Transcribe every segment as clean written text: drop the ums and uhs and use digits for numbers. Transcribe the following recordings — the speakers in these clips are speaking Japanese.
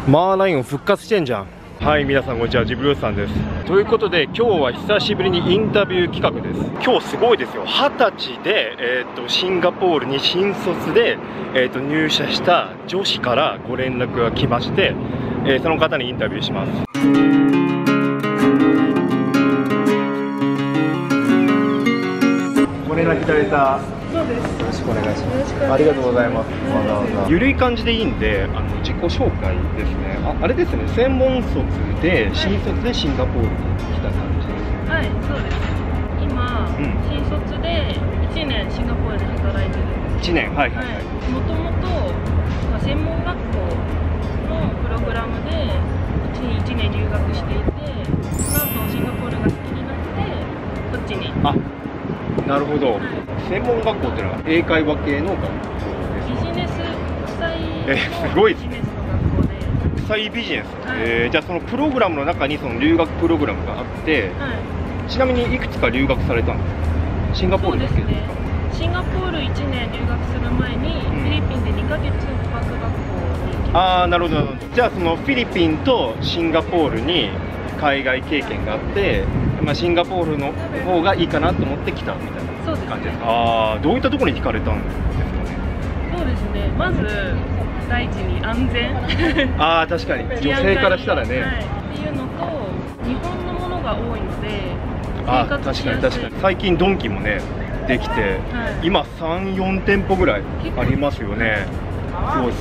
マーライオン復活してんじゃん。はい、皆さんこんにちは、ジブリおじさんです。ということで今日は久しぶりにインタビュー企画です。今日すごいですよ。20歳で、シンガポールに新卒で、入社した女子からご連絡が来まして、その方にインタビューします。ご連絡いただいた。そうです。よろしくお願いします。ありがとうございます。わざわざ。ゆるい感じでいいんで、自己紹介ですね。あれですね。専門卒で新卒でシンガポールに来た感じです。はい、そうです。今、新卒で1年シンガポールで働いてるんです。1年、はいはいはい。もともと専門学校のプログラムで1年留学していて、その後シンガポールが好きになってこっちに。なるほど。専門学校っていうのは英会話系の学校ですか？ビジネス国際すごいビジネスの学校で。国際ビジネス。じゃあそのプログラムの中にその留学プログラムがあって、ちなみにいくつか留学されたんですか？シンガポールだけですか？シンガポール1年留学する前に、フィリピンで2ヶ月語学学校に行きました。なるほどなるほど。じゃあそのフィリピンとシンガポールに海外経験があって、シンガポールの方がいいかなと思って来たみたいな感じですか？どういったところに惹かれたんですかね？そうですね、まず第一に安全確かに女性からしたらね、っていうのと、日本のものが多いので確かに確かに。最近ドンキもねできて、今3、4店舗ぐらいありますよね。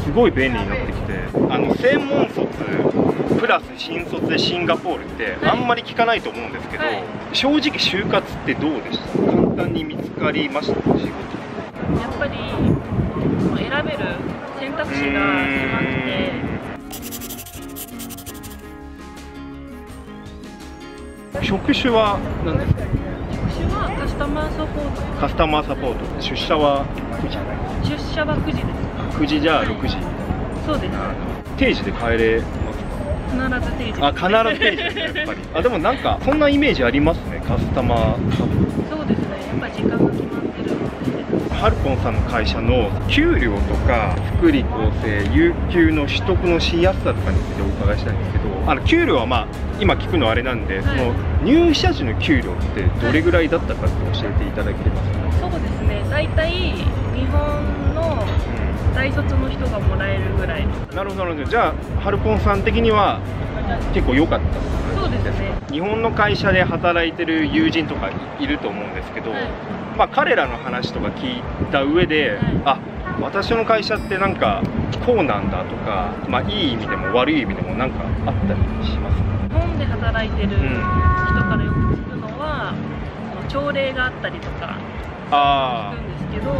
すごい便利になってきて、専門卒プラス新卒でシンガポールってあんまり聞かないと思うんですけど、正直就活ってどうでした？簡単に見つかりました？仕事。やっぱり選べる選択肢が狭くて、職種は何ですか？職種はカスタマーサポート。カスタマーサポート。出社は9時？出社は9時です。9時じゃあ6時。そうです。定時で帰れますか？必ず定時。必ず定時ですね、やっぱり。でもなんかそんなイメージありますね、カスタマーサポート。そうですね、やっぱり時間が決まってるので。ハルポンさんの会社の給料とか福利厚生、有給の取得のしやすさとかについてお伺いしたいんですけど、給料は今聞くのあれなんで、その入社時の給料ってどれぐらいだったかって教えていただけますか？そうですね、大体日本の大卒の人がもらえるぐらい。なるほどなるほど。じゃあハルポンさん的には結構良かった。そうですね。日本の会社で働いてる友人とかいると思うんですけど、彼らの話とか聞いた上で、私の会社ってなんかこうなんだとか、いい意味でも悪い意味でもなんかあったりしますか？日本で働いてる人からよく聞くのは、朝礼があったりとか聞くんですけど、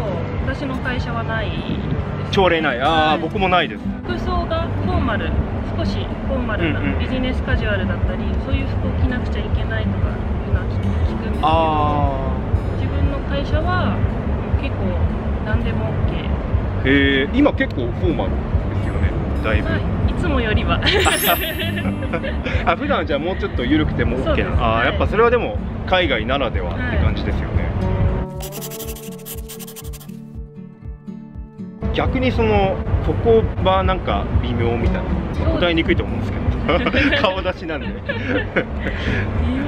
私の会社はないです。朝礼ない。僕もないです。服装がフォーマル、少しフォーマルな、ビジネスカジュアルだったり、そういう服を着なくちゃいけないとかいうのは聞くんですけど、自分の会社は結構何でも OK。今結構フォーマルですよね、だいぶ。いつもよりは普段じゃあもうちょっと緩くても OK な。やっぱそれはでも海外ならではって感じですよね。逆にそここはなんか微妙みたいな、答えにくいと思うんですけど顔出しなんで微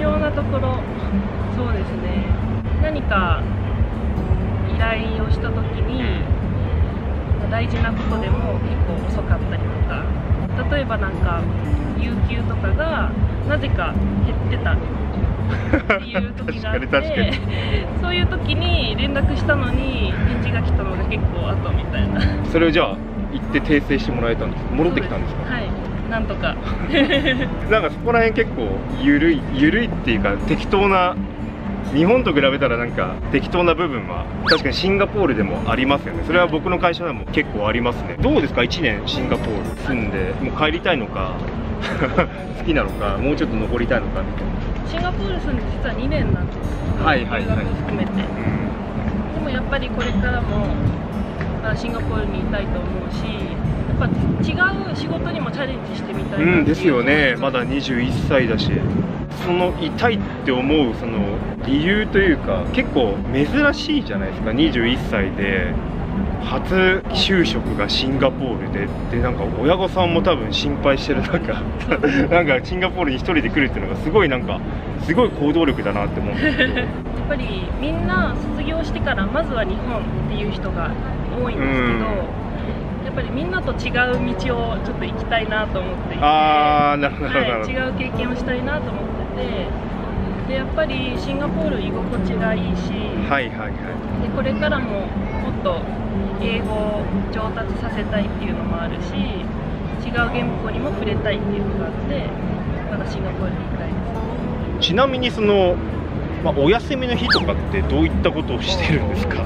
妙なところ、そうですね、何か依頼をした時に大事なことでも結構遅かったりとか、例えばなんか有給とかがなぜか減ってたっていう時があってそういう時に連絡したのに返事が来たのが結構後みたいな。それをじゃあ行って訂正してもらえたんですか？戻ってきたんですか？はい、なんとかなんかそこら辺結構緩いっていうか適当な、日本と比べたらなんか適当な部分は確かにシンガポールでもありますよね。それは僕の会社でも結構ありますね。どうですか？1年シンガポール住んでもう帰りたいのか好きなのか、もうちょっと残りたいのかみたいな。シンガポール住んで実は2年なんですけど、留学含めて。でもやっぱりこれからもシンガポールにいたいと思うし、やっぱ違う仕事にもチャレンジしてみたいなっていう。ですよね。まだ21歳だし、そのいたいって思うその理由というか結構珍しいじゃないですか。21歳で初就職がシンガポールでなんか親御さんも多分心配してる中なんかシンガポールに一人で来るっていうのがすごい行動力だなって思うんですけどやっぱりみんな卒業してからまずは日本っていう人が多いんですけど、やっぱりみんなと違う道をちょっと行きたいなと思っていて、なるほど、違う経験をしたいなと思ってて、でやっぱりシンガポール居心地がいいし、でこれからももっと英語を上達させたいっていうのもあるし、違う言語にも触れたいっていうのがあって、まだシンガポールに行きたいです。ちなみにお休みの日とかってどういったことをしてるんですか？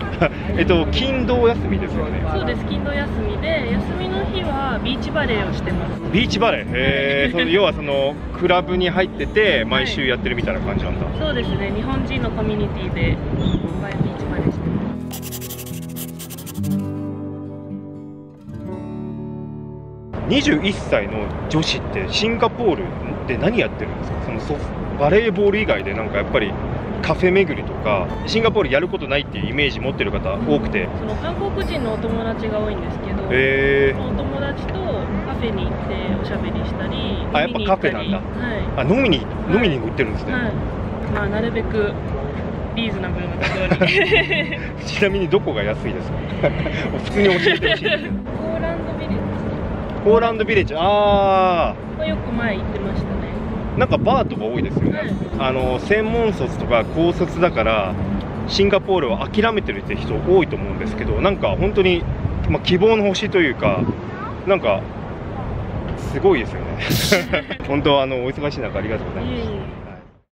勤労休みですよね。そうです、勤労休みで、休みの日はビーチバレーをしてます。ビーチバレー、要はクラブに入ってて毎週やってるみたいな感じなんだ。そうですね、日本人のコミュニティでいっぱいビーチバレーしてます。21歳の女子ってシンガポールで何やってるんですか？バレーボール以外でなんかやっぱりカフェ巡りとかシンガポールやることないっていうイメージ持ってる方多くて、韓国人のお友達が多いんですけど、お友達とカフェに行っておしゃべりしたり、やっぱカフェなんだ。飲みに行ってるんですね。なるべくリーズナブルなところにちなみにどこが安いですか？普通に教えてほしいんですけど。ポーランドビレッジ。ポーランドビレッジ、よく前行ってましたね。なんかバーとか多いですよね。専門卒とか高卒だからシンガポールを諦めてるって人多いと思うんですけど、なんか本当に、希望の星というか、なんかすごいですよね。本当お忙しい中ありがとうございます。